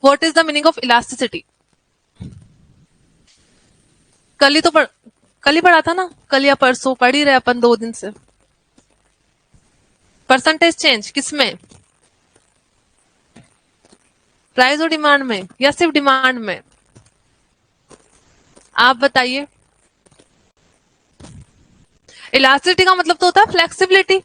What is the meaning of elasticity? कल ही पढ़ा था ना, कल या परसों पढ़ ही रहे अपन 2 दिन से। परसेंटेज चेंज किसमें? प्राइस और डिमांड में या सिर्फ डिमांड में? आप बताइए। इलास्टिसिटी का मतलब तो होता है फ्लेक्सिबिलिटी,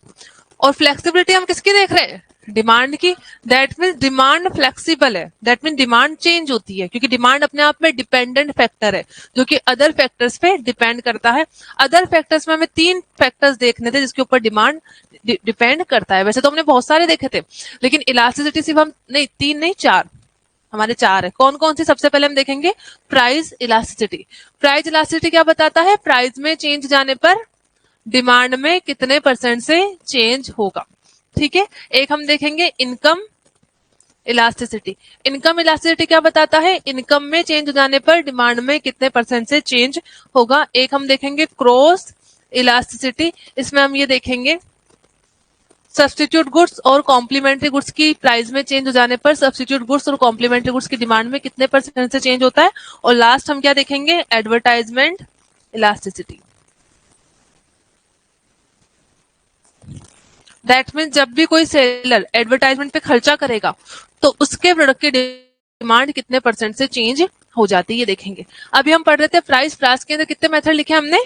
और फ्लेक्सिबिलिटी हम किसकी देख रहे हैं? डिमांड की। दैट मीन्स डिमांड फ्लेक्सिबल है, दैट मीन डिमांड चेंज होती है, क्योंकि डिमांड अपने आप में डिपेंडेंट फैक्टर है जो कि अदर फैक्टर्स पे डिपेंड करता है। अदर फैक्टर्स में हमें 3 फैक्टर्स देखने थे जिसके ऊपर डिमांड डिपेंड करता है। वैसे तो हमने बहुत सारे देखे थे, लेकिन इलास्टिसिटी सिर्फ हम नहीं 3 नहीं 4, हमारे 4 है। कौन कौन सी? सबसे पहले हम देखेंगे प्राइस इलास्टिसिटी। प्राइस इलास्टिसिटी क्या बताता है? प्राइस में चेंज जाने पर डिमांड में कितने % से चेंज होगा। ठीक है। एक हम देखेंगे इनकम इलास्टिसिटी। इनकम इलास्टिसिटी क्या बताता है? इनकम में चेंज हो जाने पर डिमांड में कितने % से चेंज होगा। एक हम देखेंगे क्रॉस इलास्टिसिटी। इसमें हम ये देखेंगे सब्स्टिट्यूट गुड्स और कॉम्प्लीमेंट्री गुड्स की प्राइस में चेंज हो जाने पर सब्स्टिट्यूट गुड्स और कॉम्प्लीमेंट्री गुड्स की डिमांड में कितने % से चेंज होता है। और लास्ट हम क्या देखेंगे? Advertisement elasticity. दैट मीन जब भी कोई सेलर एडवर्टाइजमेंट पे खर्चा करेगा तो उसके प्रोडक्ट की डिमांड कितने % से चेंज हो जाती है, ये देखेंगे। अभी हम पढ़ रहे थे प्राइस। प्राइस के अंदर कितने मेथड लिखे हमने?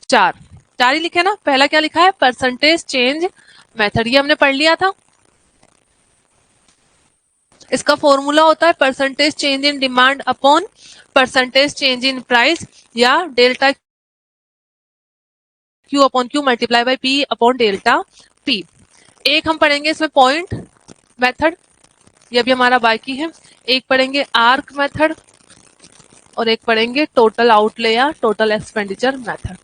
4 ही लिखे ना। पहला क्या लिखा है? परसेंटेज चेंज मेथड, ये हमने पढ़ लिया था। इसका फॉर्मूला होता है percentage change in demand upon percentage change in price, या delta Q upon Q multiply by P upon delta P। एक हम पढ़ेंगे इसमें पॉइंट मेथड, ये भी हमारा बाकी है। एक पढ़ेंगे आर्क मेथड और एक पढ़ेंगे टोटल आउटले या टोटल एक्सपेंडिचर मेथड।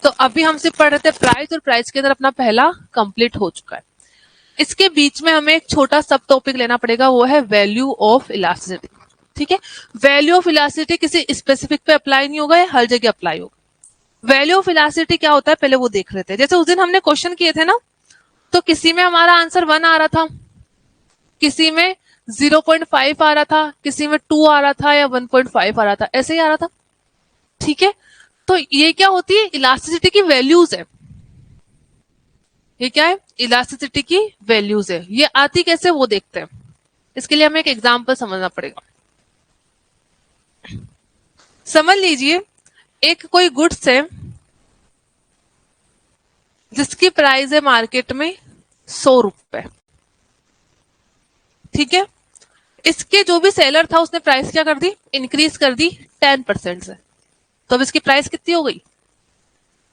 तो अभी हम सिर्फ पढ़ रहे थे प्राइस, और प्राइस के अंदर अपना पहला कंप्लीट हो चुका है। इसके बीच में हमें एक छोटा सब टॉपिक लेना पड़ेगा, वो है वैल्यू ऑफ इलास्टिसिटी। ठीक है। वैल्यू ऑफ इलास्टिसिटी किसी स्पेसिफिक पे अप्लाई नहीं होगा, ये हर जगह अप्लाई होगा। वैल्यू ऑफ इलास्टिसिटी क्या होता है पहले वो देख रहे थे। जैसे उस दिन हमने क्वेश्चन किए थे ना, तो किसी में हमारा आंसर 1 आ रहा था, किसी में 0.5 आ रहा था, किसी में 2 आ रहा था, या 1.5 आ रहा था, ऐसे ही आ रहा था। ठीक है। तो ये क्या होती है? इलास्टिसिटी की वैल्यूज है। ये क्या है? इलास्टिसिटी की वैल्यूज है। ये आती कैसे वो देखते हैं। इसके लिए हमें एक एग्जांपल समझना पड़ेगा। समझ लीजिए एक कोई गुड्स है जिसकी प्राइस है मार्केट में 100 रुपए। ठीक है। इसके जो भी सेलर था उसने प्राइस क्या कर दी? इंक्रीज कर दी 10% से। तो अब इसकी प्राइस कितनी हो गई?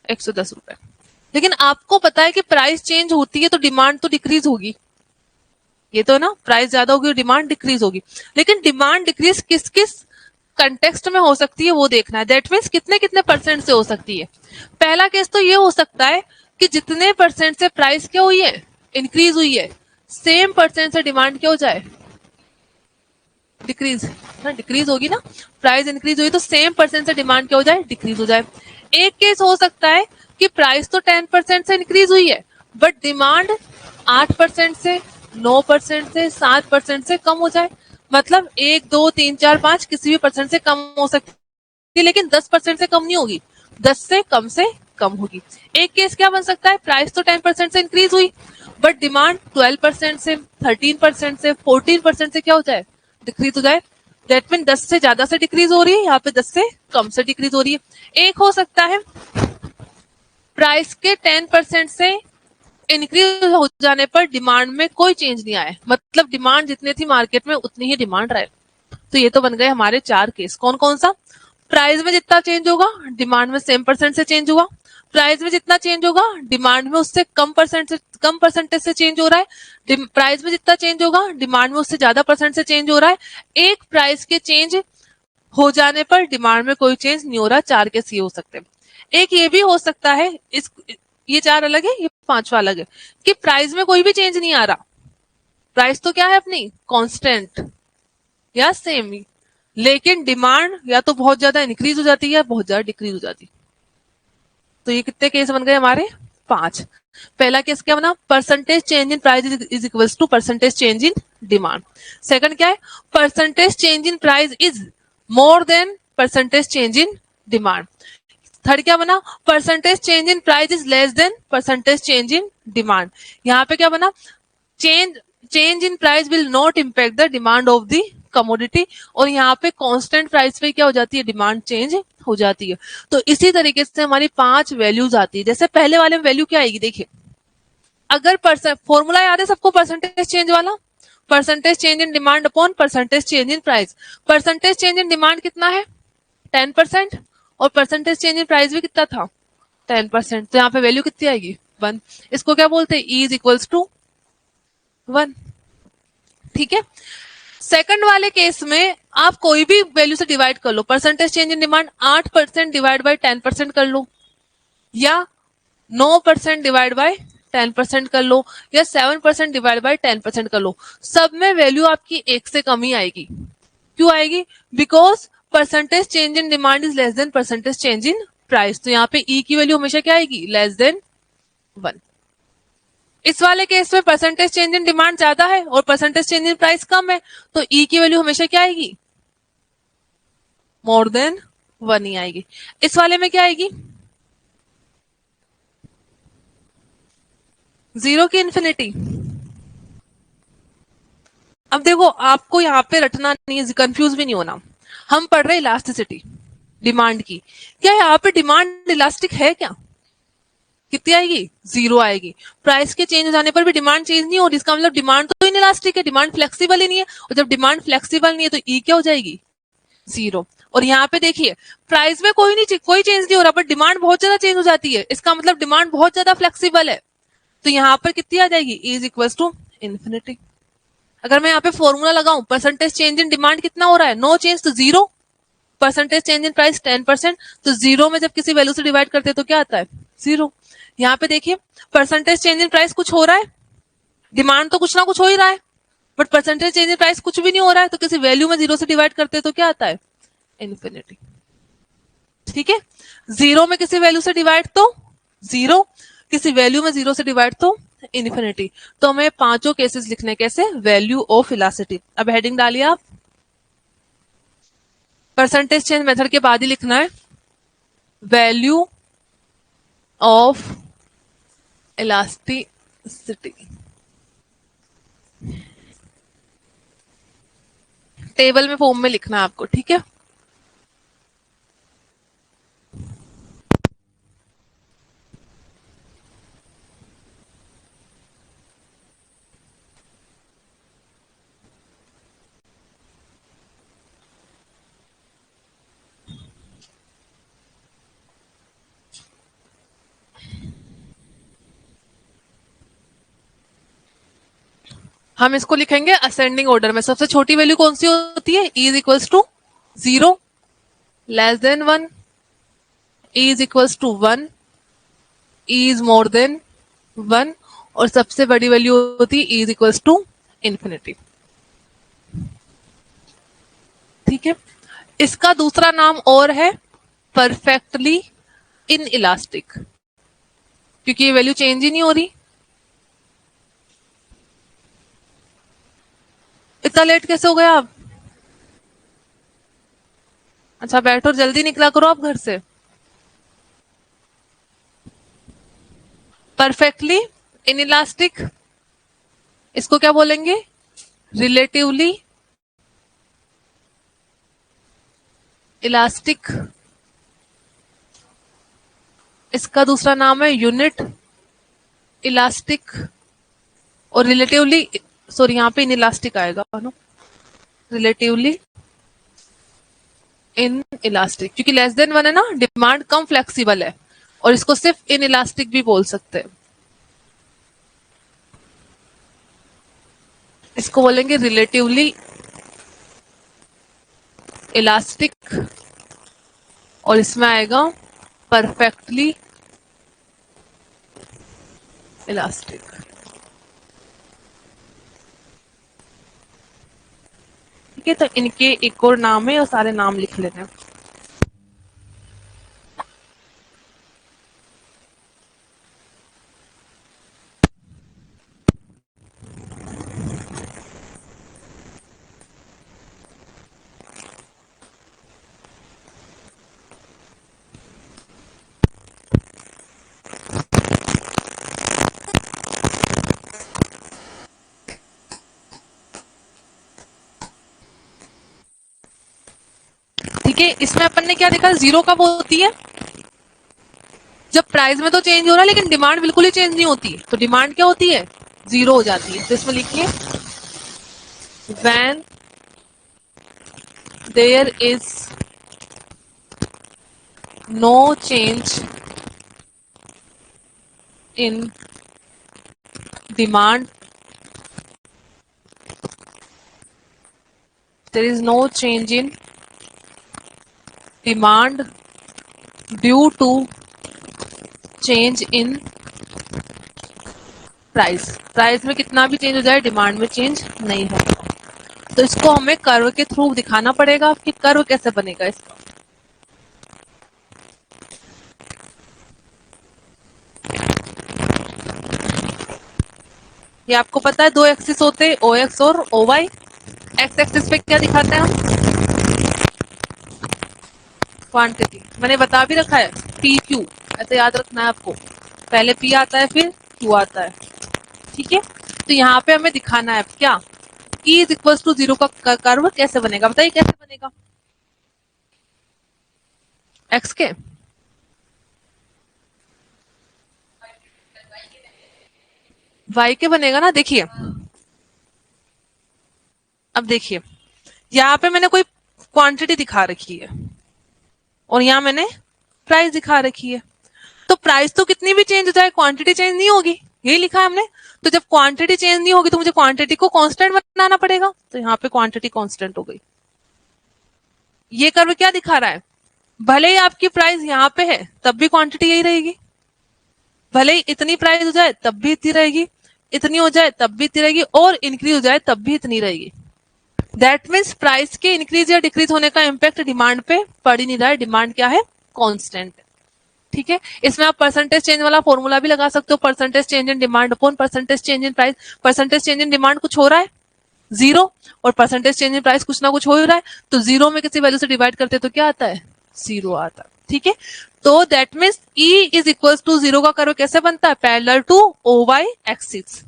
110 रुपए। लेकिन आपको पता है कि प्राइस चेंज होती है तो डिमांड तो डिक्रीज होगी। ये तो ना, प्राइस ज्यादा होगी और डिमांड डिक्रीज होगी। लेकिन डिमांड डिक्रीज किस किस कंटेक्स्ट में हो सकती है वो देखना है। दैट मीन्स कितने कितने % से हो सकती है। पहला केस तो ये हो सकता है कि जितने % से प्राइस क्या हुई है? इंक्रीज हुई है, सेम % से डिमांड क्या हो जाए? डिक्रीज। डिक्रीज होगी ना, प्राइस इंक्रीज हुई तो सेम % से डिमांड क्या हो जाए? डिक्रीज हो जाए। एक केस हो सकता है कि प्राइस तो 10% से इंक्रीज हुई है बट डिमांड 8% से, 9% से, 7% से कम हो जाए। मतलब 1, 2, 3, 4, 5 किसी भी % से कम हो सकती है, लेकिन 10% से कम नहीं होगी, 10 से कम होगी। एक केस क्या बन सकता है? प्राइस तो 10% से इंक्रीज हुई बट डिमांड 12% से, 13% से, 14% से क्या हो जाए? डिक्रीज हो जाए। दैट मीन 10 से ज्यादा से डिक्रीज हो रही है, यहाँ पे 10 से कम से डिक्रीज हो रही है। एक हो सकता है प्राइस के 10% से इंक्रीज हो जाने पर डिमांड में कोई चेंज नहीं आया, मतलब डिमांड जितनी थी मार्केट में उतनी ही डिमांड रहे। तो ये तो बन गए हमारे 4 केस। कौन कौन सा? प्राइस में जितना चेंज होगा डिमांड में सेम % से चेंज हुआ। प्राइस में जितना चेंज होगा डिमांड में उससे कम % से चेंज हो रहा है। प्राइस में जितना चेंज होगा डिमांड में उससे ज्यादा % से चेंज हो रहा है। एक प्राइस के चेंज हो जाने पर डिमांड में कोई चेंज नहीं हो रहा। 4 केस ये हो सकते हैं। एक ये भी हो सकता है, ये 4 अलग है, ये 5वां अलग है, कि प्राइस में कोई भी चेंज नहीं आ रहा। प्राइस तो क्या है अपनी? कांस्टेंट या सेम ही, लेकिन डिमांड या तो बहुत ज्यादा इंक्रीज हो जाती है या बहुत ज्यादा डिक्रीज हो जाती है। तो ये कितने केस बन गए हमारे? 5। पहला केस क्या बना? Percentage change in price is equals to percentage change in demand. Second क्या है, percentage change in price is more than percentage change in demand. Third क्या बना, percentage change in price is less than percentage change in demand. यहाँ पे क्या बना, change in price will not impact the demand of the commodity, और यहाँ पे constant price पे क्या हो जाती है, डिमांड चेंज हो जाती है। तो इसी तरीके से हमारी 5 वैल्यूज आती है। जैसे पहले वाले में वैल्यू क्या आएगी, देखिए अगर फॉर्मूला याद है सबको परसेंटेज चेंज वाला, percentage change in demand upon percentage change in price. Percentage change in demand कितना है 10%, और परसेंटेज चेंज इन प्राइस भी कितना था 10%, तो यहाँ पे वैल्यू कितनी आएगी 1। इसको क्या बोलते हैं, ई इज इक्वल्स टू 1। ठीक है, सेकंड वाले केस में आप कोई भी वैल्यू से डिवाइड कर लो, percentage change in demand 8% divide by 10% कर लो, या 9% डिवाइड बाय 10% कर लो, या 7% डिवाइड बाय 10% कर लो, सब में वैल्यू आपकी 1 से कम ही आएगी। क्यों आएगी, because percentage change in demand is less than percentage change in price. तो यहाँ पे ई की वैल्यू हमेशा क्या आएगी, लेस देन 1। इस वाले केस में परसेंटेज चेंज इन डिमांड ज्यादा है और परसेंटेज चेंज इन प्राइस कम है, तो ई की वैल्यू हमेशा क्या आएगी, मोर देन 1 ही आएगी। इस वाले में क्या आएगी, 0 की इन्फिनिटी। अब देखो आपको यहाँ पे रटना नहीं है, कंफ्यूज भी नहीं होना, हम पढ़ रहे इलास्टिसिटी डिमांड की। क्या यहाँ पे डिमांड इलास्टिक है क्या, कितनी आएगी 0 आएगी। प्राइस के चेंज हो जाने पर भी डिमांड चेंज नहीं हो रही, इसका मतलब डिमांड तो इनइलास्टिक है, डिमांड फ्लेक्सिबल ही नहीं है, और जब डिमांड फ्लेक्सिबल नहीं है तो ई क्या हो जाएगी 0। और यहाँ पे देखिए प्राइस में कोई चेंज नहीं हो रहा, बट डिमांड बहुत ज्यादा चेंज हो जाती है, इसका मतलब डिमांड बहुत ज्यादा फ्लेक्सिबल है, तो यहाँ पर कितनी आ जाएगी, E is equal to infinity. अगर मैं यहाँ पे फॉर्मूला लगाऊं, परसेंटेज चेंज इन डिमांड कितना हो रहा है, नो चेंज, तो 0। परसेंटेज चेंज इन प्राइस 10%, तो 0 में जब किसी वैल्यू से डिवाइड करते हैं तो क्या आता है 0। यहाँ पे देखिए परसेंटेज चेंज इन प्राइस कुछ हो रहा है, डिमांड तो कुछ ना कुछ हो ही रहा है, but percentage change in price कुछ भी नहीं हो रहा है, तो किसी वैल्यू में 0 से डिवाइड करते हैं तो क्या आता है इन्फिनिटी। ठीक है, 0 में किसी वैल्यू से डिवाइड तो 0, किसी वैल्यू में 0 से डिवाइड तो इन्फिनिटी। तो हमें पांचों केसेस लिखने कैसे, वैल्यू ऑफ इलास्टिसिटी। अब हेडिंग डालिए आप, परसेंटेज चेंज मेथड के बाद ही लिखना है वैल्यू ऑफ इलास्टिसिटी। टेबल में फॉर्म में लिखना है आपको, ठीक है। हम इसको लिखेंगे असेंडिंग ऑर्डर में। सबसे छोटी वैल्यू कौन सी होती है, E is equals to 0, less than 1, E is equals to 1, E is more than 1, और सबसे बड़ी वैल्यू होती है E is equals to infinity. ठीक है, इसका दूसरा नाम और है परफेक्टली इन इलास्टिक, क्योंकि ये वैल्यू चेंज ही नहीं हो रही। इतना लेट कैसे हो गया आप, अच्छा बैठो, जल्दी निकला करो आप घर से। परफेक्टली इन इलास्टिक, इसको क्या बोलेंगे, रिलेटिवली इलास्टिक। इसका दूसरा नाम है यूनिट इलास्टिक, और रिलेटिवली, सॉरी यहाँ पे इन इलास्टिक आएगा ना, रिलेटिवली इन इलास्टिक, क्योंकि लेस देन 1 है ना, डिमांड कम फ्लेक्सिबल है, और इसको सिर्फ इन इलास्टिक भी बोल सकते हैं। इसको बोलेंगे रिलेटिवली इलास्टिक, और इसमें आएगा परफेक्टली इलास्टिक। ठीक है, तो इनके एक और नाम है और सारे नाम लिख लेते हैं। ठीक है, इसमें अपन ने क्या देखा, जीरो कब होती है, जब प्राइस में तो चेंज हो रहा है लेकिन डिमांड बिल्कुल ही चेंज नहीं होती, तो डिमांड क्या होती है, जीरो हो जाती है। तो इसमें लिखिए when there is no change in demand, there is no change in demand due to change in price. Price में कितना भी चेंज हो जाए डिमांड में चेंज नहीं है। तो इसको हमें कर्व के थ्रू दिखाना पड़ेगा कि कर्व कैसे बनेगा इसका। ये आपको पता है दो एक्सिस होते हैं, ओ एक्स और ओ वाई। एक्स एक्सिस पे क्या दिखाते हैं हम, क्वांटिटी, मैंने बता भी रखा है पी क्यू, ऐसे याद रखना है आपको, पहले पी आता है फिर क्यू आता है। ठीक है, तो यहाँ पे हमें दिखाना है क्या, E is equal to zero का कर्व कैसे बनेगा, बताइए कैसे बनेगा। एक्स के वाई के बनेगा ना। देखिए अब देखिए, यहाँ पे मैंने कोई क्वांटिटी दिखा रखी है और यहाँ मैंने प्राइस दिखा रखी है, तो प्राइस तो कितनी भी चेंज हो जाए क्वांटिटी चेंज नहीं होगी, यही लिखा है हमने। तो जब क्वांटिटी चेंज नहीं होगी तो मुझे क्वांटिटी को कांस्टेंट बनाना पड़ेगा, तो यहाँ पे क्वांटिटी कांस्टेंट हो गई। ये कर्व क्या दिखा रहा है, भले ही आपकी प्राइस यहाँ पे है तब भी क्वांटिटी यही रहेगी, भले ही इतनी प्राइस हो जाए तब भी इतनी रहेगी, इतनी हो जाए तब भी इतनी रहेगी, और इंक्रीज हो जाए तब भी इतनी रहेगी। दैट मीन्स प्राइस के इंक्रीज या डिक्रीज होने का इम्पैक्ट डिमांड पे पड़ ही नहीं रहा है, डिमांड क्या है, कांस्टेंट। ठीक है, इसमें आप परसेंटेज चेंज वाला फॉर्मूला भी लगा सकते हो, percentage change in demand upon percentage change in price. Percentage change in demand कुछ हो रहा है जीरो, और परसेंटेज चेंज इन प्राइस कुछ ना कुछ हो रहा है, तो जीरो में किसी वैल्यू से डिवाइड करते हैं तो क्या आता है, जीरो आता है। ठीक है, तो that means E is equal to zero का कर्व कैसे बनता है, parallel to O Y axis.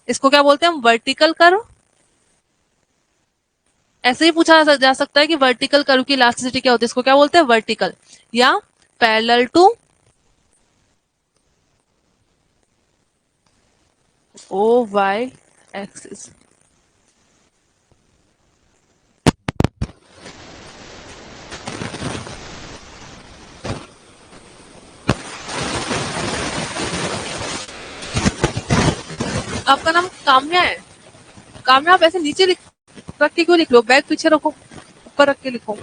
इसको क्या बोलते हैं हम, वर्टिकल कर्व। ऐसे ही पूछा जा सकता है कि वर्टिकल कर्व की इलास्टिसिटी क्या होती है, इसको क्या बोलते हैं, वर्टिकल या parallel to O Y axis. आपका नाम काम्या है, काम्या आप ऐसे नीचे रख के क्यों लिख लो, बैग पीछे रखो, ऊपर रख के लिखो।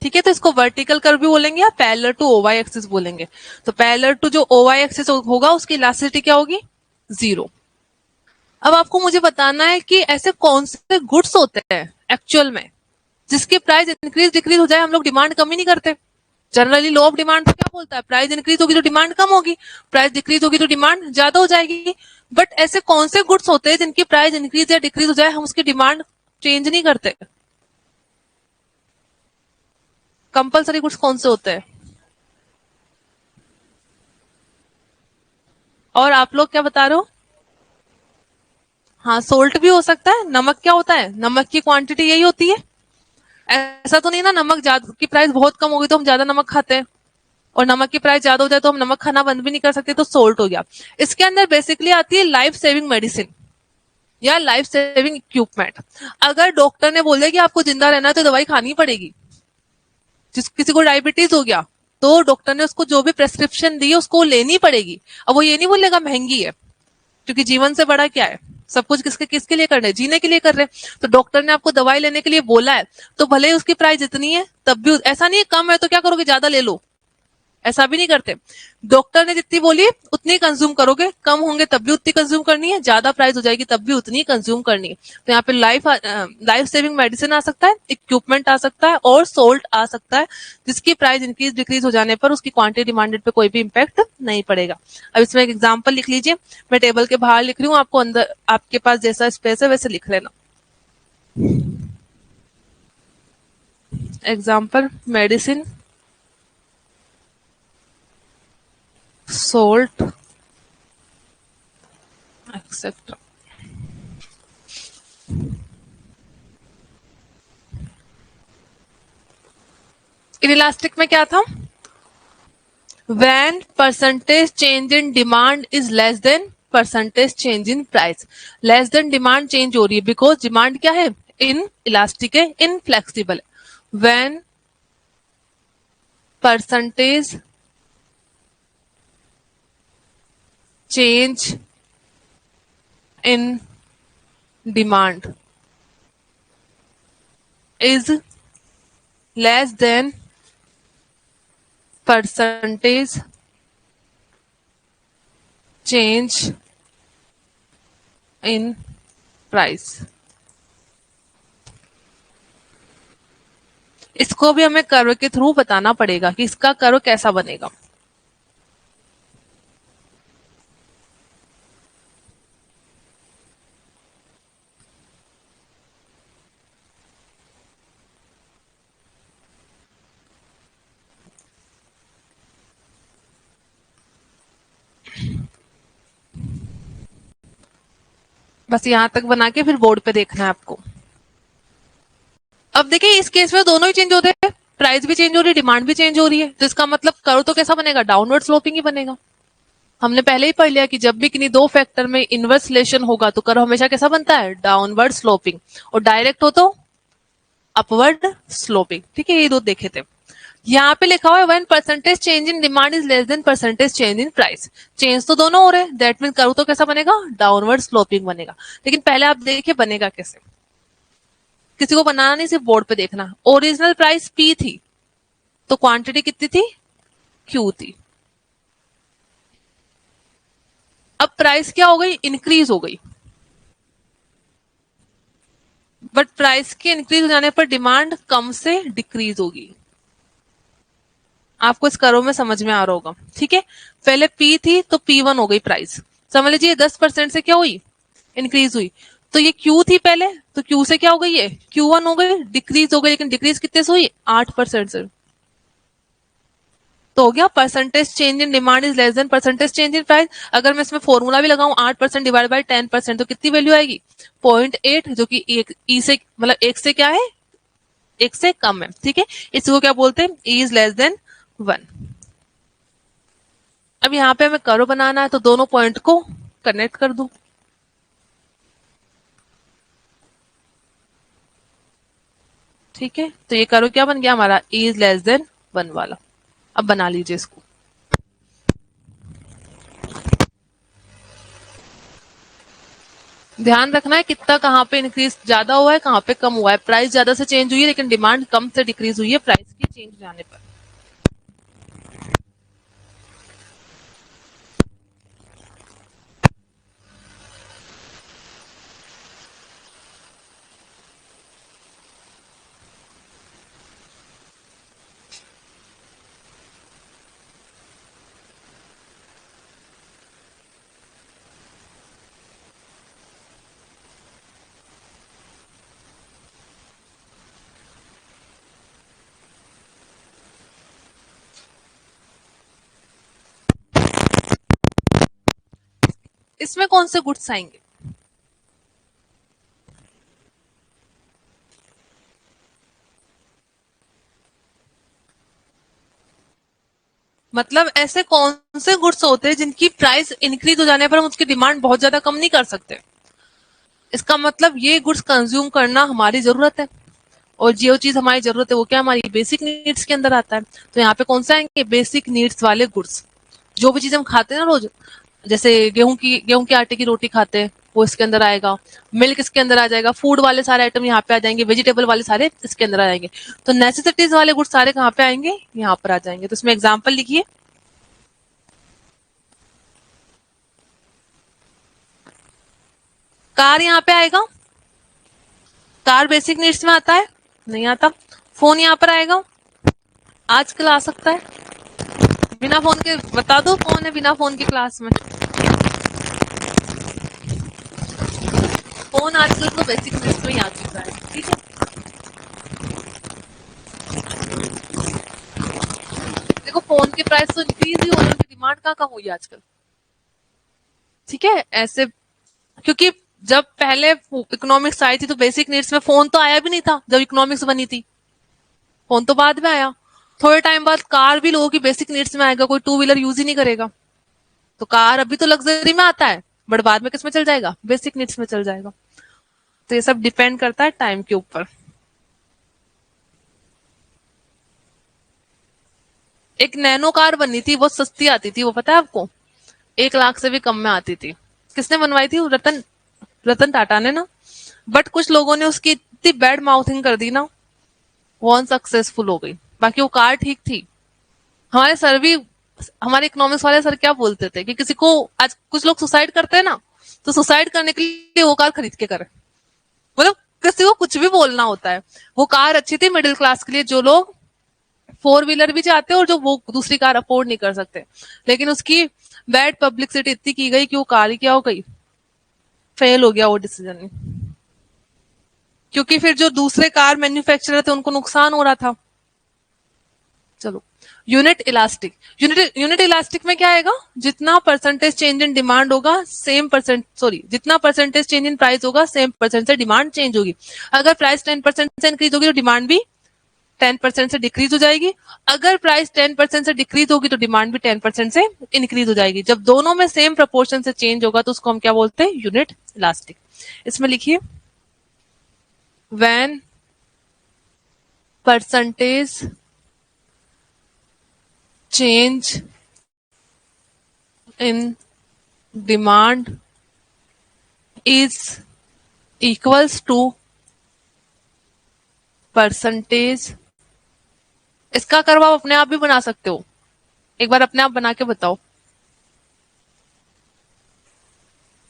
ठीक है, तो इसको वर्टिकल कर्व भी बोलेंगे या पैरेलल टू ओवाई एक्सिस बोलेंगे। तो पैरेलल टू जो ओवाई एक्सिस होगा उसकी इलास्टिसिटी क्या होगी, जीरो। अब आपको मुझे बताना है कि ऐसे कौन से गुड्स होते हैं एक्चुअल में जिसकी प्राइस इंक्रीज डिक्रीज हो जाए हम लोग डिमांड कम ही नहीं करते। जनरली लॉ ऑफ डिमांड क्या बोलता है, प्राइस इंक्रीज होगी तो डिमांड कम होगी, प्राइस डिक्रीज होगी तो डिमांड ज्यादा हो जाएगी। बट ऐसे कौन से गुड्स होते हैं जिनकी प्राइस इंक्रीज या डिक्रीज हो जाए हम उसकी डिमांड चेंज नहीं करते, कंपलसरी गुड्स कौन से होते हैं। और आप लोग क्या बता रहे हो, हाँ सोल्ट भी हो सकता है। नमक क्या होता है, नमक की क्वांटिटी यही होती है, ऐसा तो नहीं ना नमक ज्यादा की प्राइस बहुत कम होगी तो हम ज्यादा नमक खाते हैं, और नमक की प्राइस ज्यादा हो जाए तो हम नमक खाना बंद भी नहीं कर सकते, तो सोल्ट हो गया। इसके अंदर बेसिकली आती है लाइफ सेविंग मेडिसिन या लाइफ सेविंग इक्विपमेंट। अगर डॉक्टर ने बोले कि आपको जिंदा रहना है तो दवाई खानी पड़ेगी, जिस किसी को डायबिटीज हो गया तो डॉक्टर ने उसको जो भी प्रेस्क्रिप्शन दी है उसको लेनी पड़ेगी। अब वो ये नहीं बोलेगा महंगी है, क्योंकि जीवन से बड़ा क्या है, सब कुछ किसके किसके लिए कर रहे हैं, जीने के लिए कर रहे हैं। तो डॉक्टर ने आपको दवाई लेने के लिए बोला है, तो भले ही उसकी प्राइस इतनी है तब भी ऐसा नहीं है कम है तो क्या करोगे ज्यादा ले लो, ऐसा भी नहीं करते। डॉक्टर ने जितनी बोली उतनी कंज्यूम करोगे, कम होंगे तब भी उतनी कंज्यूम करनी है, ज्यादा प्राइस हो जाएगी तब भी उतनी कंज्यूम करनी है। तो यहाँ पे लाइफ सेविंग मेडिसिन आ सकता है, इक्विपमेंट आ सकता है और सोल्ट आ सकता है, जिसकी प्राइस इंक्रीज डिक्रीज हो जाने पर उसकी क्वांटिटी डिमांडेड पे कोई भी इम्पैक्ट नहीं पड़ेगा। अब इसमें एक एग्जाम्पल लिख लीजिए, मैं टेबल के बाहर लिख रही हूँ, आपको अंदर आपके पास जैसा स्पेस है वैसे लिख लेना। Example medicine, salt, etcetera. Inelastic में क्या था? When percentage change in demand is less than percentage change in price. Less than demand change हो रही है because demand क्या है? Inelastic है, inflexible है. When percentage change in demand is less than percentage change in price. इसको भी हमें कर्व के थ्रू बताना पड़ेगा कि इसका कर्व कैसा बनेगा. बस यहां तक बना के फिर बोर्ड पे देखना है आपको. अब देखिए इस केस में दोनों ही चेंज होते हैं, प्राइस भी चेंज हो रही है, डिमांड भी चेंज हो रही है, तो इसका मतलब कर्व तो कैसा बनेगा? डाउनवर्ड स्लोपिंग ही बनेगा. हमने पहले ही पढ़ लिया कि जब भी किन्हीं दो फैक्टर में इनवर्स रिलेशन होगा तो कर्व हमेशा कैसा बनता है? Downward sloping. और डायरेक्ट हो तो अपवर्ड स्लोपिंग. ठीक है, ये दो देखे थे. यहाँ पे लिखा हुआ है when percentage change in demand is less than percentage change in price. Change तो दोनों हो रहे हैं, दैट मीन कर्व तो कैसा बनेगा? डाउनवर्ड स्लोपिंग बनेगा. लेकिन पहले आप देखिए बनेगा कैसे. किसी को बनाना नहीं, सिर्फ बोर्ड पे देखना. ओरिजिनल प्राइस पी थी तो क्वांटिटी कितनी थी? क्यू थी. अब प्राइस क्या हो गई? इंक्रीज हो गई. बट प्राइस के इंक्रीज हो जाने पर डिमांड कम से डिक्रीज होगी. आपको इस कर्व में समझ में आ रहा होगा. ठीक है, पहले पी थी तो P1 हो गई प्राइस. समझ लीजिए 10% से क्या हुई? इंक्रीज हुई. तो ये क्यू थी पहले, तो क्यू से क्या हो गई? है Q1 हो गई, डिक्रीज हो गई. लेकिन डिक्रीज कितने से हुई? 8% से. तो हो गया percentage change in demand is less than percentage change in price. अगर मैं इसमें फॉर्मूला भी लगाऊं 8% डिवाइड बाय 10%, तो कितनी वैल्यू आएगी? 0.8, जो कि एक ई से मतलब एक से क्या है? एक से कम है. ठीक है, इसको क्या बोलते हैं? ई इज लेस देन 1. अब यहाँ पे हमें कर्व बनाना है तो दोनों पॉइंट को कनेक्ट कर दूं. ठीक है, तो ये कर्व क्या बन गया हमारा? ई इज लेस देन 1 वाला. अब बना लीजिए इसको. ध्यान रखना है कितना कहाँ पे इंक्रीज ज्यादा हुआ है, कहाँ पे कम हुआ है. प्राइस ज्यादा से चेंज हुई है लेकिन डिमांड कम से डिक्रीज हुई है प्राइस की चेंज जाने पर. इसमें कौन से गुड्स आएंगे? मतलब ऐसे कौन से गुड्स होते हैं जिनकी प्राइस इंक्रीज हो जाने पर हम उसकी डिमांड बहुत ज्यादा कम नहीं कर सकते? इसका मतलब ये गुड्स कंज्यूम करना हमारी जरूरत है. और जो चीज हमारी जरूरत है वो क्या? हमारी बेसिक नीड्स के अंदर आता है. तो यहाँ पे कौन से आएंगे? बेसिक नीड्स वाले गुड्स. जो भी चीज हम खाते हैं ना रोज, जैसे गेहूं के आटे की रोटी खाते हैं, वो इसके अंदर आएगा. मिल्क इसके अंदर आ जाएगा. फूड वाले सारे आइटम यहाँ पे आ जाएंगे. वेजिटेबल वाले सारे इसके अंदर आ जाएंगे. तो नेसेसिटीज वाले गुड्स सारे कहाँ पे आएंगे? यहाँ पर आ जाएंगे. तो इसमें एग्जाम्पल लिखिए. कार यहाँ पे आएगा. कार बेसिक नीड्स में आता है? नहीं आता. फोन यहाँ पर आएगा. आजकल आ सकता है. बिना फोन के बता दो कौन है बिना फोन के क्लास में? फोन आजकल तो बेसिक नीड्स में ही आ चुका है. ठीक है, देखो फोन की प्राइस तो इंक्रीज ही हो रही है, डिमांड कहाँ कम हुई है आजकल. ठीक है, ऐसे क्योंकि जब पहले इकोनॉमिक्स आई थी तो बेसिक नीड्स में फोन तो आया भी नहीं था, जब इकोनॉमिक्स बनी थी फोन तो बाद में आया। थोड़े टाइम बाद कार भी लोगों की बेसिक नीड्स में आएगा, कोई टू व्हीलर यूज ही नहीं करेगा। तो कार अभी तो लग्जरी में आता है, बट बाद में किस में चल जाएगा, बेसिक नीड्स में चल जाएगा। तो ये सब डिपेंड करता है टाइम के ऊपर। एक नैनो कार बनी थी, वो सस्ती आती थी, वो पता है आपको, 1 लाख से भी कम में आती थी। किसने बनवाई थी? रतन रतन टाटा ने ना। बट कुछ लोगों ने उसकी इतनी बैड माउथिंग कर दी ना, वो अनसक्सेसफुल हो गई। बाकी वो कार ठीक थी। हमारे सर भी, हमारे इकोनॉमिक्स वाले सर क्या बोलते थे कि किसी को, आज कुछ लोग सुसाइड करते हैं ना, तो सुसाइड करने के लिए वो कार खरीद के करे। मतलब किसी को कुछ भी बोलना होता है। वो कार अच्छी थी मिडिल क्लास के लिए, जो लोग 4 व्हीलर भी चाहते हैं और जो वो दूसरी कार अफोर्ड नहीं कर सकते। लेकिन उसकी बैड पब्लिसिटी इतनी की गई कि वो कार ही क्या हो गई, फेल हो गया वो डिसीजन। क्योंकि फिर जो दूसरे कार मैन्युफैक्चरर थे उनको नुकसान हो रहा था। चलो, यूनिट इलास्टिक। यूनिट इलास्टिक में क्या आएगा, जितना परसेंटेज चेंज इन डिमांड होगा सेम परसेंट, सॉरी, जितना परसेंटेज चेंज इन प्राइस होगा सेम परसेंट से डिमांड चेंज होगी। अगर प्राइस 10% से इंक्रीज होगी तो डिमांड भी 10% से डिक्रीज हो जाएगी। अगर प्राइस 10% से डिक्रीज होगी तो डिमांड भी 10% से इंक्रीज हो जाएगी। जब दोनों में सेम प्रोपोर्शन से चेंज होगा तो उसको हम क्या बोलते हैं, यूनिट इलास्टिक। इसमें लिखिए, when percentage change in demand is equals to percentage। इसका कर्व आप अपने आप भी बना सकते हो, एक बार अपने आप बना के बताओ।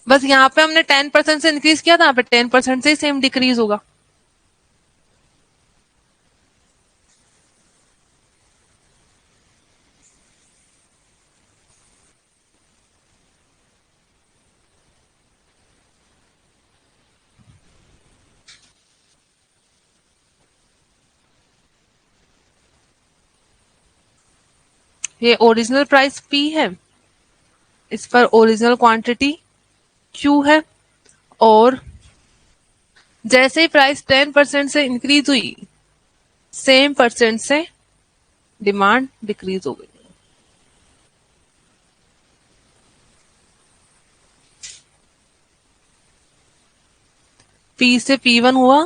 बस यहाँ पे हमने 10% से इंक्रीज किया था, यहाँ पे 10% से ही सेम डिक्रीज होगा। ये ओरिजिनल प्राइस P है, इस पर ओरिजिनल क्वांटिटी Q है, और जैसे ही प्राइस 10% से इंक्रीज हुई सेम परसेंट से डिमांड डिक्रीज हो गई। P से P1 हुआ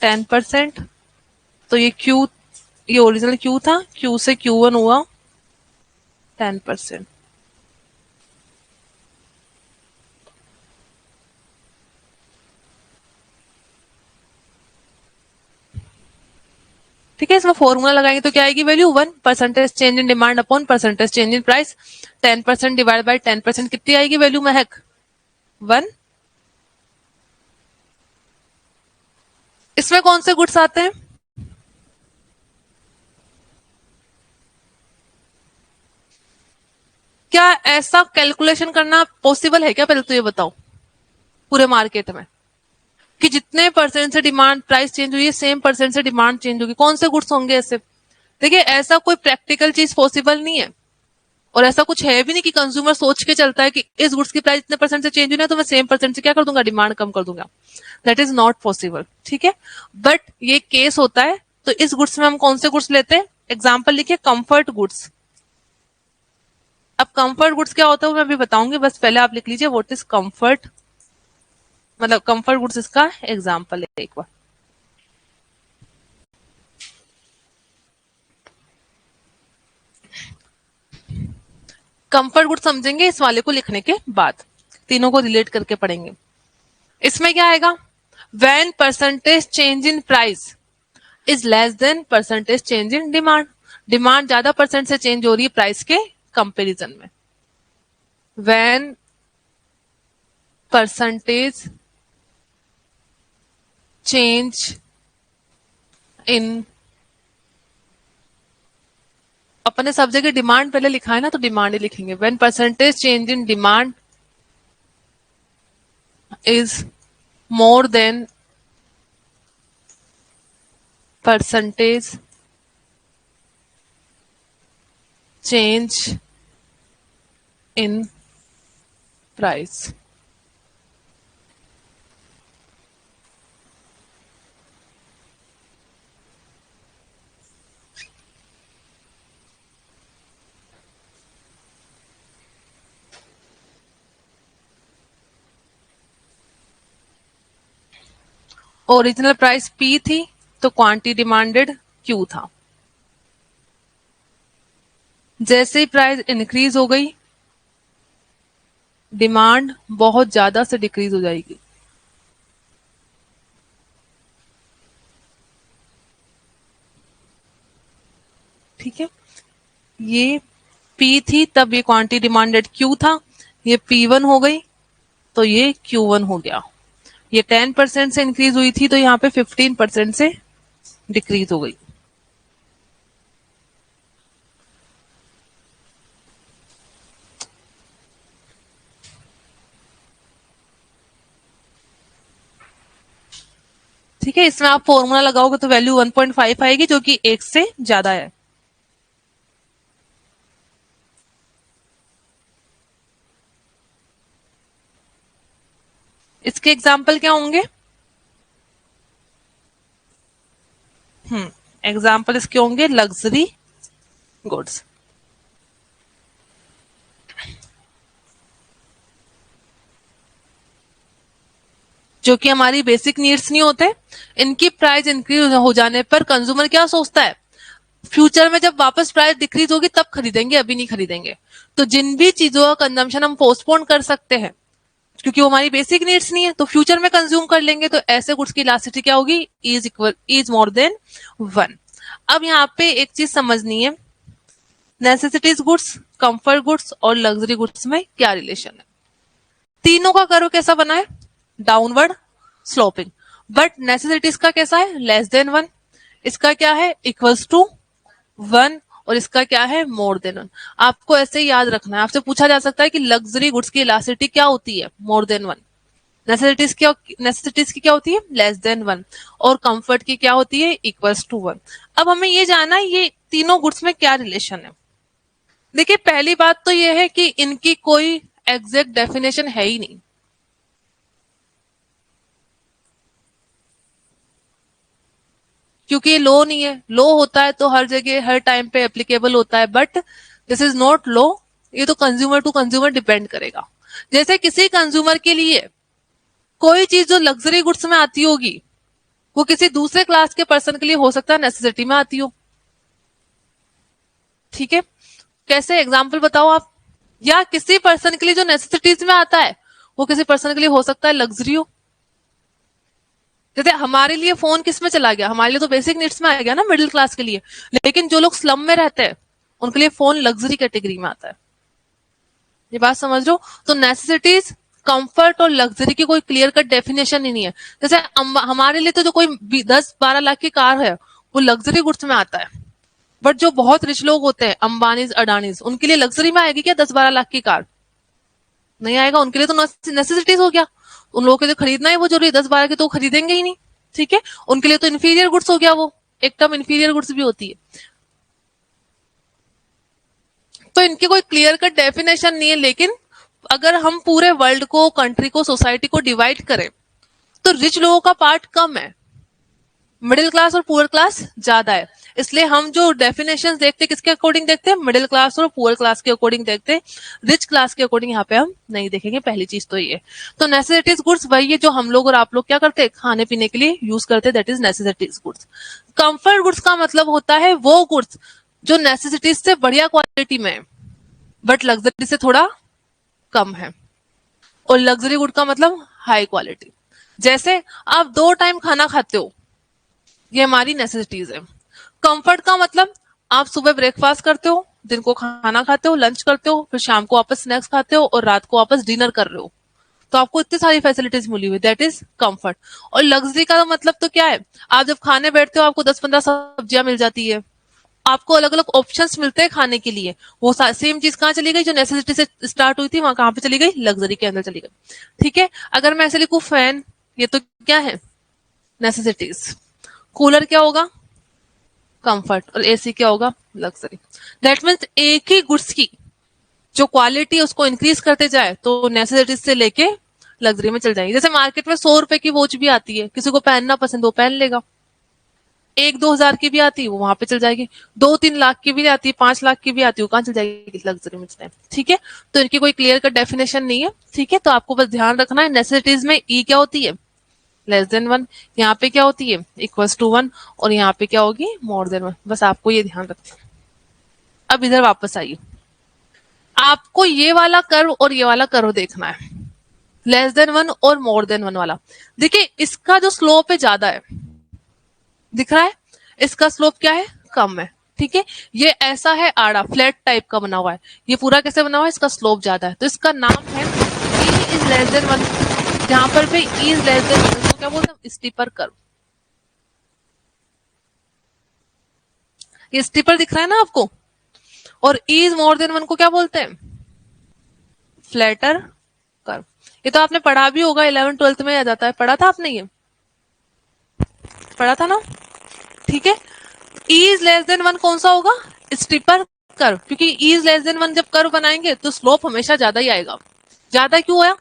10%, तो ये Q, ये ओरिजिनल Q था, Q से Q1 हुआ 10%। ठीक है, इसमें फॉर्मूला लगाएंगे तो क्या आएगी value, 1 percentage change in demand upon percentage change in price. 10% divide by 10% कितनी आएगी वैल्यू महक, 1। इसमें कौन से गुड्स आते हैं, क्या ऐसा कैलकुलेशन करना पॉसिबल है क्या, पहले तो ये बताओ पूरे मार्केट में कि जितने परसेंट से डिमांड प्राइस चेंज हुई है सेम परसेंट से डिमांड चेंज होगी, कौन से गुड्स होंगे ऐसे। देखिए, ऐसा कोई प्रैक्टिकल चीज पॉसिबल नहीं है, और ऐसा कुछ है भी नहीं कि कंज्यूमर सोच के चलता है कि इस गुड्स की प्राइस इतने परसेंट से चेंज हुई ना तो मैं सेम परसेंट से क्या कर दूंगा, डिमांड कम कर दूंगा। दैट इज नॉट पॉसिबल, ठीक है। बट ये केस होता है, तो इस गुड्स में हम कौन से गुड्स लेते हैं, एग्जाम्पल लिखिए, कंफर्ट गुड्स। अब कंफर्ट गुड्स क्या होता है वो मैं अभी बताऊंगी, बस पहले आप लिख लीजिए व्हाट इज कंफर्ट, मतलब कंफर्ट गुड्स इसका एग्जाम्पल है एक बार। कंफर्ट गुड समझेंगे इस वाले को लिखने के बाद, तीनों को रिलेट करके पढ़ेंगे। इसमें क्या आएगा, when percentage change in price is less than percentage change in demand. Demand ज्यादा परसेंट से चेंज हो रही है प्राइस के कंपैरिजन में। व्हेन परसेंटेज चेंज इन, अपने सब जगह डिमांड पहले लिखा है ना तो डिमांड ही लिखेंगे। When percentage change in demand is more than percentage change in price. Original price P थी तो क्वांटिटी डिमांडेड Q था। जैसे ही प्राइस इंक्रीज हो गई, डिमांड बहुत ज्यादा से डिक्रीज हो जाएगी। ठीक है, ये P थी तब ये क्वांटिटी डिमांडेड Q था, ये P1 हो गई तो ये Q1 हो गया। ये 10% से इंक्रीज हुई थी तो यहाँ पे 15% से डिक्रीज हो गई। ठीक है, इसमें आप फॉर्मूला लगाओगे तो वैल्यू 1.5 आएगी जो कि 1 से ज्यादा है। इसके एग्जाम्पल क्या होंगे? एग्जाम्पल इसके होंगे लग्जरी गुड्स। जो कि हमारी बेसिक नीड्स नहीं होते। इनकी प्राइस इंक्रीज हो जाने पर कंज्यूमर क्या सोचता है, फ्यूचर में जब वापस प्राइस डिक्रीज होगी तब खरीदेंगे, अभी नहीं खरीदेंगे। तो जिन भी चीजों का कंजम्पशन हम पोस्टपोन कर सकते हैं क्योंकि वो हमारी बेसिक नीड्स नहीं है तो फ्यूचर में कंज्यूम कर लेंगे, तो ऐसे गुड्स की इलास्टिसिटी क्या होगी, इज मोर देन 1। अब यहाँ पे एक चीज समझनी है, नेसेसिटीज गुड्स, कंफर्ट गुड्स और लग्जरी गुड्स में क्या रिलेशन है। तीनों का कर्व कैसा बना है, डाउनवर्ड स्लोपिंग। बट नेसेसिटीज का कैसा है, लेस देन 1। इसका क्या है, इक्वल्स टू 1। और इसका क्या है, मोर देन 1। आपको ऐसे ही याद रखना है। आपसे पूछा जा सकता है कि लग्जरी गुड्स की इलास्टिसिटी क्या होती है, मोर देन 1। नेसेसिटीज की क्या होती है, लेस देन 1। और कंफर्ट की क्या होती है, इक्वल्स टू 1। अब हमें ये जानना है ये तीनों गुड्स में क्या रिलेशन है। देखिए, पहली बात तो ये है कि इनकी कोई एग्जैक्ट डेफिनेशन है ही नहीं। क्योंकि ये लो नहीं है। लो होता है तो हर जगह हर टाइम पे एप्लीकेबल होता है, बट दिस इज नॉट लो। ये तो कंज्यूमर टू कंज्यूमर डिपेंड करेगा। जैसे किसी कंज्यूमर के लिए कोई चीज जो लग्जरी गुड्स में आती होगी वो किसी दूसरे क्लास के पर्सन के लिए हो सकता है नेसेसिटी में आती हो। ठीक है, कैसे एग्जाम्पल बताओ आप। या किसी पर्सन के लिए जो नेसेसिटीज में आता है वो किसी पर्सन के लिए हो सकता है लग्जरी हो। जैसे हमारे लिए फोन किस में चला गया, हमारे लिए तो बेसिक नीड्स में आ गया ना, मिडिल क्लास के लिए। लेकिन जो लोग स्लम में रहते हैं उनके लिए फोन लग्जरी कैटेगरी में आता है। ये बात समझ लो। तो नेसेसिटीज, कंफर्ट और लग्जरी की कोई क्लियर कट डेफिनेशन ही नहीं है। जैसे हमारे लिए तो जो कोई 10-12 लाख की कार है वो लग्जरी गुड्स में आता है। बट जो बहुत रिच लोग होते हैं, अंबानीज अडानीज, उनके लिए लग्जरी में आएगी क्या 10-12 लाख की कार? नहीं आएगा। उनके लिए तो नेसेसिटीज हो गया। उन लोगों के लिए खरीदना है वो जरूरी, 10-12 के तो खरीदेंगे ही नहीं। ठीक है, उनके लिए तो इंफीरियर गुड्स हो गया। वो एक टर्म इंफीरियर गुड्स भी होती है। तो इनकी कोई क्लियर कट डेफिनेशन नहीं है। लेकिन अगर हम पूरे वर्ल्ड को, कंट्री को, सोसाइटी को डिवाइड करें तो रिच लोगों का पार्ट कम है, मिडिल क्लास और पुअर क्लास ज्यादा है। इसलिए हम जो डेफिनेशन देखते हैं किसके अकॉर्डिंग देखते हैं, मिडिल क्लास और पुअर क्लास के अकॉर्डिंग देखते हैं। रिच क्लास के अकॉर्डिंग यहाँ पे हम नहीं देखेंगे। पहली चीज तो ये। तो नेसेसिटीज गुड्स वही है जो हम लोग और आप लोग क्या करते हैं, खाने पीने के लिए यूज करते हैं, that is necessities goods. Comfort goods का मतलब होता है वो गुड्स जो नेसेसिटीज से बढ़िया क्वालिटी में है बट लग्जरी से थोड़ा कम है। और लग्जरी गुड का मतलब हाई क्वालिटी। जैसे आप 2 टाइम खाना खाते हो, ये हमारी नेसेसिटीज है। कंफर्ट का मतलब आप सुबह ब्रेकफास्ट करते हो, दिन को खाना खाते हो, लंच करते हो, फिर शाम को वापस स्नैक्स खाते हो और रात को वापस डिनर कर रहे हो। तो आपको इतनी सारी फैसिलिटीज मिली हुई, दैट इज कंफर्ट। और लग्जरी का मतलब तो क्या है, आप जब खाने बैठते हो आपको 10-15 सब्जियां मिल जाती है, आपको अलग अलग ऑप्शंस मिलते हैं खाने के लिए। वो सेम चीज कहाँ चली गई, जो नेसेसिटी से स्टार्ट हुई थी वहां कहाँ पे चली गई, लग्जरी के अंदर चली गई। ठीक है, अगर मैं ऐसे लिखूं फैन, ये तो क्या है, नेसेसिटीज। कूलर क्या होगा, कंफर्ट। और एसी क्या होगा, लग्जरी। दैट मीन्स एक ही गुड्स की जो क्वालिटी उसको इंक्रीज करते जाए तो नेसेसिटीज से लेके लग्जरी में चल जाएगी। जैसे मार्केट में 100 रुपए की वॉच भी आती है, किसी को पहनना पसंद वो पहन लेगा। 1-2 हजार की भी आती है वो वहां पे चल जाएगी। 2-3 लाख की भी आती है, 5 लाख की भी आती है, वो कहाँ चल जाएगी, लग्जरी में चल। ठीक है, तो इनकी कोई क्लियर कट डेफिनेशन नहीं है। ठीक है, तो आपको बस ध्यान रखना है नेसेसिटीज में ई क्या होती है, लेस देन 1, यहाँ पे क्या होती है इक्वल्स टू 1, और यहाँ पे क्या होगी मोर देन 1। बस आपको ये ध्यान रखना। अब इधर वापस आइए, आपको ये वाला कर्व और ये वाला कर्व देखना है, लेस देन 1 और मोर देन 1 वाला। देखिए इसका जो स्लोप है ज्यादा है, दिख रहा है, इसका स्लोप क्या है कम है, ठीक है। ये ऐसा है आड़ा फ्लैट टाइप का बना हुआ है, ये पूरा कैसे बना हुआ है, इसका स्लोप ज्यादा है, तो इसका नाम है ई इज लेस देन 1। जहां पर भी ई इज लेस देन 1 इसको क्या बोलते हैं, स्टीपर कर्व। ये स्टीपर दिख रहा है ना आपको, और ई इज मोर देन 1 को क्या बोलते हैं, फ्लैटर कर्व। ये तो आपने पढ़ा भी होगा, 11th-12th में आ जाता है, पढ़ा था आपने, ये पढ़ा था ना, ठीक है। ई इज लेस देन 1 कौन सा होगा, स्टीपर कर्व, क्योंकि ई इज लेस देन 1 जब कर्व बनाएंगे तो स्लोप हमेशा ज्यादा ही आएगा। ज्यादा क्यों आया,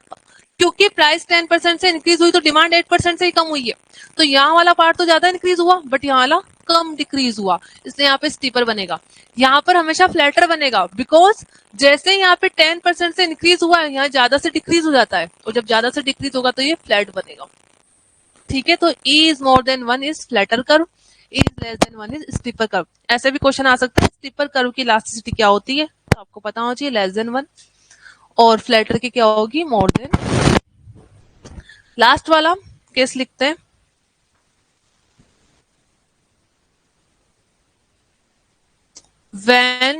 क्योंकि प्राइस 10% से इंक्रीज हुई तो डिमांड 8% से ही कम हुई है, तो यहाँ वाला पार्ट तो ज्यादा इंक्रीज हुआ बट यहाँ वाला कम डिक्रीज हुआ, इसलिए यहाँ पे स्टीपर बनेगा। यहाँ पर हमेशा फ्लैटर बनेगा, बिकॉज जैसे यहाँ पे 10% से इंक्रीज हुआ है यहाँ ज्यादा से डिक्रीज हो जाता है, और जब ज्यादा से डिक्रीज होगा तो ये फ्लैट बनेगा, ठीक है। तो E is more than 1 is flatter curve, E is less than 1 is steeper curve. ऐसे भी क्वेश्चन आ सकता है, स्टीपर कर्व की इलास्टिसिटी क्या होती है, तो आपको पता होना चाहिए लेस देन 1, और फ्लैटर की क्या होगी मोर देन। लास्ट वाला केस लिखते हैं, when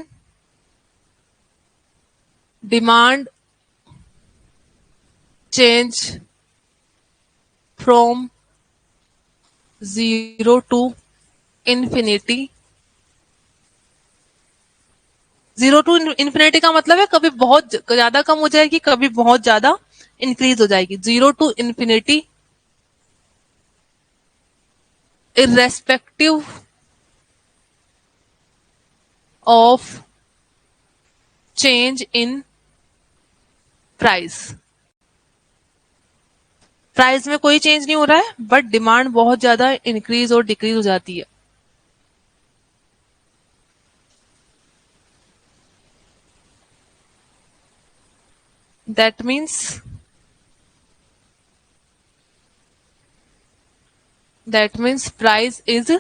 demand change from 0 to infinity। 0 to infinity का मतलब है कभी बहुत ज्यादा कम हो जाएगी, कभी बहुत ज्यादा इंक्रीज हो जाएगी। 0 to infinity irrespective of change in price। Price में कोई चेंज नहीं हो रहा है बट डिमांड बहुत ज्यादा इंक्रीज और डिक्रीज हो जाती है। That means price is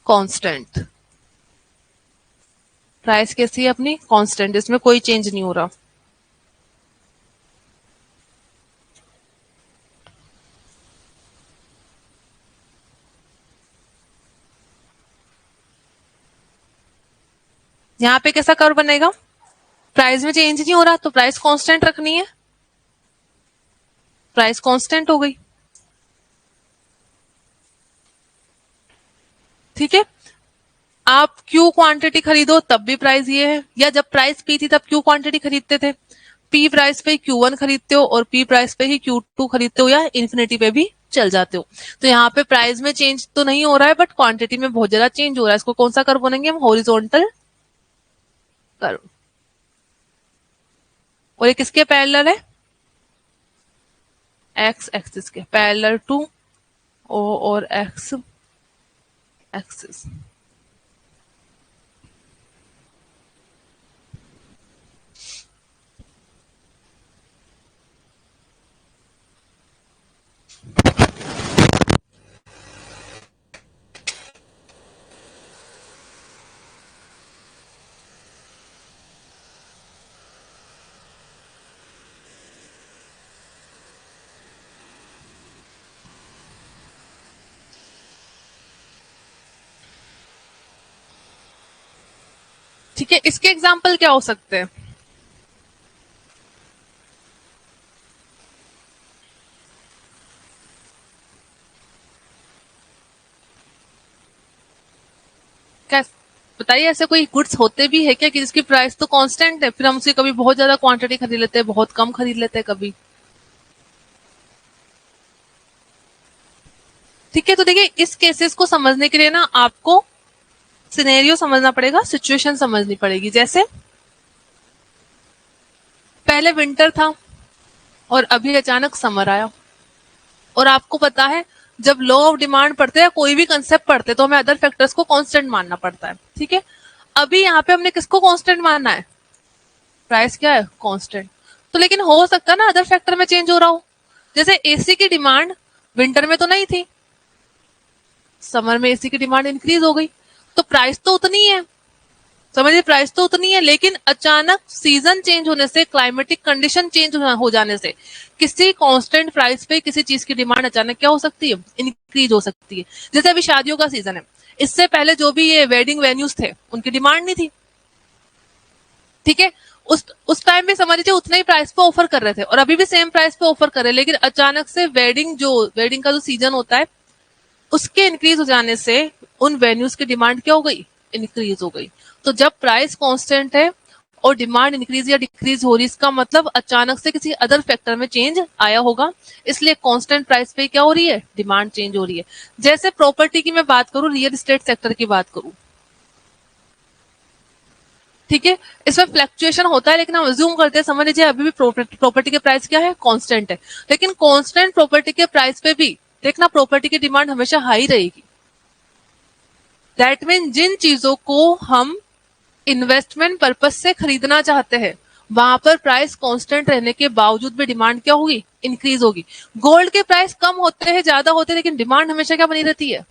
constant. Price कैसी है अपनी, कांस्टेंट, इसमें कोई चेंज नहीं हो रहा। यहां पे कैसा कर्व बनेगा, प्राइस में चेंज नहीं हो रहा तो प्राइस कांस्टेंट रखनी है, प्राइस कांस्टेंट हो गई, ठीक है। आप क्यू क्वांटिटी खरीदो तब भी प्राइस ये है, या जब प्राइस पी थी तब क्यू क्वांटिटी खरीदते थे, पी प्राइस पे Q1 खरीदते हो और पी प्राइस पे ही Q2 खरीदते हो, या इन्फिनिटी पे भी चल जाते हो। तो यहाँ पे प्राइस में चेंज तो नहीं हो रहा है बट क्वांटिटी में बहुत ज्यादा चेंज हो रहा है। इसको कौन सा कर्व बोलेंगे हम, हॉरिजॉन्टल कर्व। और ये किसके पैरेलल है, एक्स एक्सिस के पैरेलल टू ओ और एक्स एक्सिस। ठीक है, इसके एग्जाम्पल क्या हो सकते हैं, क्या बताइए, ऐसे कोई गुड्स होते भी है क्या कि जिसकी प्राइस तो कांस्टेंट है, फिर हम उसकी कभी बहुत ज्यादा क्वांटिटी खरीद लेते हैं, बहुत कम खरीद लेते हैं कभी, ठीक है। तो देखिए इस केसेस को समझने के लिए ना आपको सिनेरियो समझना पड़ेगा, सिचुएशन समझनी पड़ेगी। जैसे पहले विंटर था और अभी अचानक समर आया, और आपको पता है जब लॉ ऑफ डिमांड पढ़ते हैं, कोई भी कंसेप्ट पढ़ते हैं, तो हमें अदर फैक्टर्स को कांस्टेंट मानना पड़ता है, ठीक है। अभी यहाँ पे हमने किसको कांस्टेंट मानना है, प्राइस क्या है कांस्टेंट। तो लेकिन हो सकता है ना अदर फैक्टर में चेंज हो रहा हो, जैसे एसी की डिमांड विंटर में तो नहीं थी, समर में एसी की डिमांड इंक्रीज हो गई, तो प्राइस तो उतनी है, समझिए प्राइस तो उतनी है, लेकिन अचानक सीजन चेंज होने से, क्लाइमेटिक कंडीशन चेंज हो जाने से किसी कांस्टेंट प्राइस पे किसी चीज की डिमांड अचानक क्या हो सकती है, इंक्रीज हो सकती है। जैसे अभी शादियों का सीजन है, इससे पहले जो भी ये वेडिंग वेन्यूज थे उनकी डिमांड नहीं थी, ठीक है, उस टाइम भी समझ लीजिए उतना ही प्राइस पे ऑफर कर रहे थे और अभी भी सेम प्राइस पे ऑफर कर रहे हैं, लेकिन अचानक से वेडिंग का जो सीजन होता है उसके इंक्रीज हो जाने से उन वेन्यूज की डिमांड क्या हो गई, इंक्रीज हो गई। तो जब प्राइस कांस्टेंट है और डिमांड इंक्रीज या डिक्रीज हो रही, इसका मतलब अचानक से किसी अदर फैक्टर में चेंज आया होगा, इसलिए कांस्टेंट प्राइस पे क्या हो रही है, डिमांड चेंज हो रही है। जैसे प्रॉपर्टी की मैं बात करूं, रियल एस्टेट सेक्टर की बात करूं, ठीक है, इसमें फ्लक्चुएशन होता है, लेकिन हम अज्यूम करते हैं, समझ लीजिए अभी भी प्रॉपर्टी के प्राइस क्या है, कांस्टेंट है, लेकिन कांस्टेंट प्रॉपर्टी के प्राइस पे भी देखना प्रॉपर्टी की डिमांड हमेशा हाई रहेगी। दैट मीन जिन चीजों को हम इन्वेस्टमेंट पर्पज से खरीदना चाहते हैं वहां पर प्राइस कांस्टेंट रहने के बावजूद भी डिमांड क्या होगी, इंक्रीज होगी। गोल्ड के प्राइस कम होते हैं, ज्यादा होते हैं, लेकिन डिमांड हमेशा क्या बनी रहती है,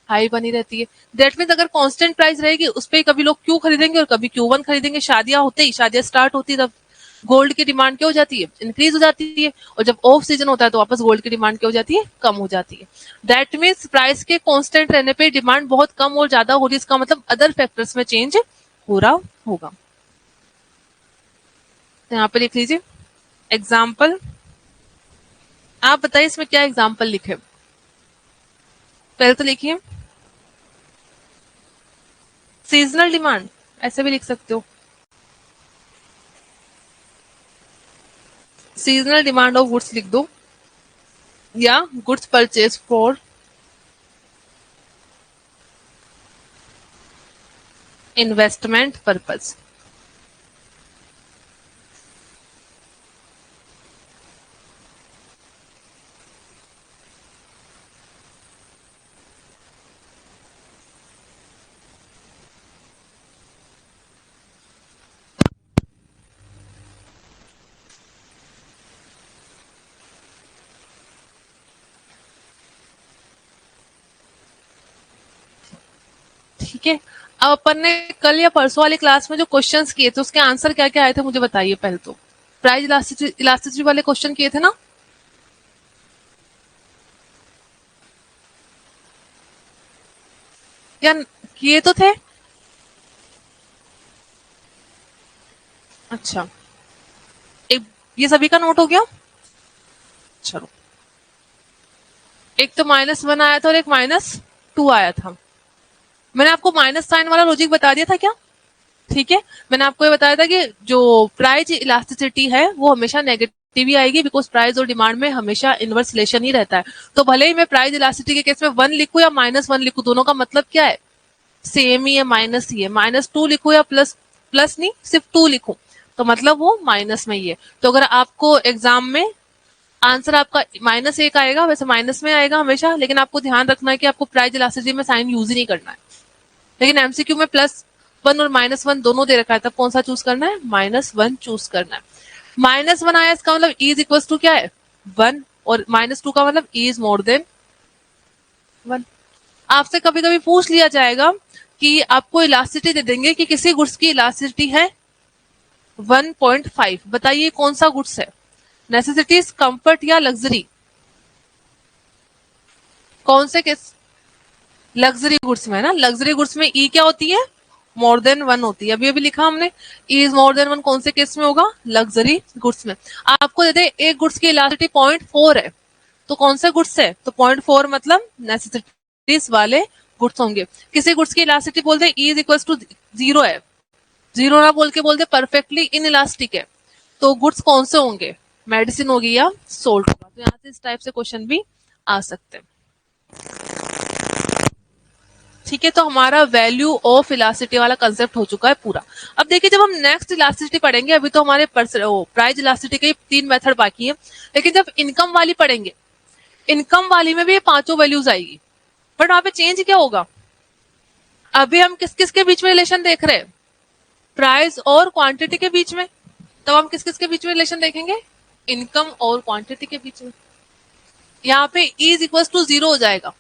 हाई बनी रहती है। दैट मीन अगर कांस्टेंट प्राइस रहेगी उस पर कभी लोग क्यू खरीदेंगे और कभी क्यू1 खरीदेंगे, शादियां स्टार्ट होती है तब गोल्ड की डिमांड क्या हो जाती है, इंक्रीज हो जाती है, और जब ऑफ सीजन होता है तो वापस गोल्ड की डिमांड क्या हो जाती है, कम हो जाती है। दैट मीन्स प्राइस के कांस्टेंट रहने पे डिमांड बहुत कम और ज्यादा हो रही है, इसका मतलब अदर फैक्टर्स में चेंज हो रहा होगा। यहाँ पे लिख लीजिए एग्जाम्पल, आप बताइए इसमें क्या एग्जाम्पल लिखे, पहले तो लिखिए सीजनल डिमांड, ऐसे भी लिख सकते हो, सीजनल डिमांड ऑफ गुड्स लिख दो, या goods purchase for investment purpose. ठीक है, अब अपन ने कल या परसों वाली क्लास में जो क्वेश्चंस किए थे उसके आंसर क्या क्या आए थे मुझे बताइए। पहले तो प्राइस इलास्टिसिटी वाले क्वेश्चन किए थे ना, या किए तो थे? अच्छा, एक ये सभी का नोट हो गया। चलो, एक तो -1 आया था और एक -2 आया था। मैंने आपको माइनस साइन वाला लॉजिक बता दिया था क्या? ठीक है, मैंने आपको ये बताया था कि जो प्राइस इलास्टिसिटी है वो हमेशा नेगेटिव ही आएगी, बिकॉज प्राइस और डिमांड में हमेशा इनवर्स रिलेशन ही रहता है। तो भले ही मैं प्राइस इलास्टिसिटी के केस में 1 लिखूं या -1 लिखूं, दोनों का मतलब क्या है, सेम ही है, माइनस ही है। -2 लिखूं या प्लस नहीं, सिर्फ 2 लिखूं तो मतलब वो माइनस में ही है। तो अगर आपको एग्जाम में आंसर आपका -1 आएगा, वैसे माइनस में आएगा हमेशा, लेकिन आपको ध्यान रखना है कि आपको प्राइस इलास्टिसिटी में साइन यूज ही नहीं करना है। लेकिन एमसीक्यू में +1 और -1 दोनों दे रखा है, तब कौन सा चूज करना है, -1 चूज करना है। -1 आया, इसका मतलब E इज इक्वल टू क्या है, 1, और -2 का मतलब E इज मोर देन 1। आपसे कभी कभी पूछ लिया जाएगा कि आपको इलास्टिसिटी दे देंगे कि किसी गुड्स की इलास्टिसिटी है 1.5, बताइए कौन सा गुड्स है, नेसेसिटीज, कंफर्ट या लग्जरी, कौन से केस, लग्जरी गुड्स में है ना, लग्जरी गुड्स में ई क्या होती है, मोर देन 1 होती है। अभी अभी लिखा हमने ई इज मोर देन 1, कौन से केस में होगा, लग्जरी गुड्स में। आपको दे दे एक गुड्स की इलास्टिसिटी 0.4 है, तो कौन से गुड्स है, तो 0.4 मतलब नेसेसिटीज वाले गुड्स होंगे। किसी गुड्स की इलास्टिसिटी बोल दे ई इज इक्वल टू 0 है, 0 ना बोल के बोल दे परफेक्टली इन इलास्टिक है, तो गुड्स कौन से होंगे, मेडिसिन होगी या सोल्ट होगा। तो यहाँ से इस टाइप से क्वेश्चन भी आ सकते हैं। ठीक है, तो हमारा वैल्यू ऑफ इलास्टिसिटी वाला कंसेप्ट हो चुका है पूरा। अब देखिए जब हम नेक्स्ट इलास्टिसिटी पढ़ेंगे, अभी तो हमारे प्राइस इलास्टिसिटी के 3 मेथड बाकी है, लेकिन जब इनकम वाली पढ़ेंगे, इनकम वाली में भी ये 5 वैल्यूज आएगी, बट वहां पे चेंज क्या होगा, अभी हम किस किस के बीच में रिलेशन देख रहे हैं, प्राइस और क्वांटिटी के बीच में, तब हम किस किस के बीच में रिलेशन देखेंगे, इनकम और क्वांटिटी के बीच में। यहाँ पे इज इक्वल टू 0 हो जाएगा।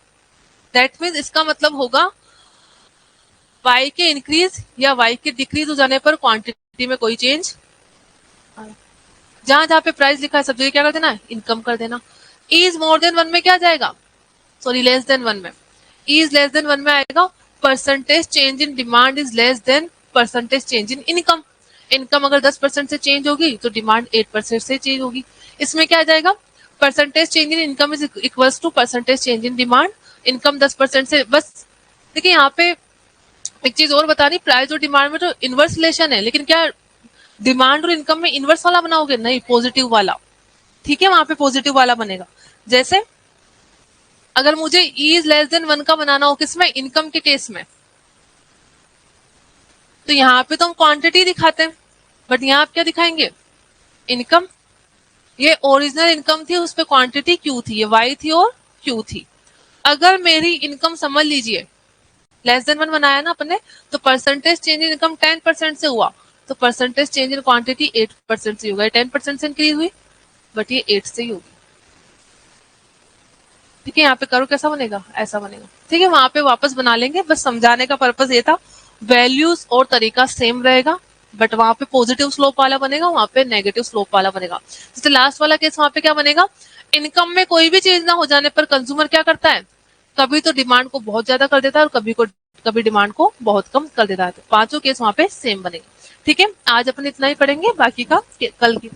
दैट मीन्स इसका मतलब होगा y के इंक्रीज या y के डिक्रीज हो जाने पर क्वांटिटी में कोई चेंज, जहां जहां पे प्राइस लिखा है सब जगह क्या कर देना है, इनकम कर देना। इज मोर देन 1 में क्या जाएगा, सॉरी लेस देन 1 में, इज लेस देन 1 में आएगा percentage change in demand is less than percentage change in income. Income अगर 10% से चेंज होगी तो डिमांड 8% से चेंज होगी। इसमें क्या आ जाएगा, percentage change in income is equals to percentage change in demand. Income 10% से, बस देखिए यहाँ पे एक चीज और बतानी, प्राइस और डिमांड में तो इनवर्स रिलेशन है, लेकिन क्या डिमांड और इनकम में इनवर्स वाला बनाओगे, नहीं, पॉजिटिव वाला। ठीक है, वहां पे पॉजिटिव वाला बनेगा। जैसे अगर मुझे इज लेस देन 1 का बनाना हो किसमें, इनकम के केस में, तो यहाँ पे तो हम क्वांटिटी दिखाते हैं, बट यहाँ आप क्या दिखाएंगे, इनकम। ये ओरिजिनल इनकम थी, उस पर क्वांटिटी क्यू थी, ये वाई थी और क्यू थी। अगर मेरी इनकम समझ लीजिए लेस देन 1 बनाया ना अपने, तो परसेंटेज चेंज इन इनकम 10% से हुआ, तो परसेंटेज चेंज इन क्वांटिटी 8% से होगा। 10% से इंक्रीज हुई, बट ये 8 से ही होगी। ठीक है, यहाँ पे करो कैसा बनेगा, ऐसा बनेगा। ठीक है, वहां पे वापस बना लेंगे, बस समझाने का पर्पज ये था। वैल्यूज और तरीका सेम रहेगा, बट वहां पे पॉजिटिव स्लोप वाला बनेगा, वहां पे नेगेटिव स्लोप वाला बनेगा। जैसे लास्ट वाला केस, वहां पे क्या बनेगा, इनकम में कोई भी चीज ना हो जाने पर कंज्यूमर क्या करता है, कभी तो डिमांड को बहुत ज्यादा कर देता है और कभी डिमांड को बहुत कम कर देता है। तो पांचों केस वहां पे सेम बनेगा। ठीक है, आज अपन इतना ही पढ़ेंगे, बाकी का कल की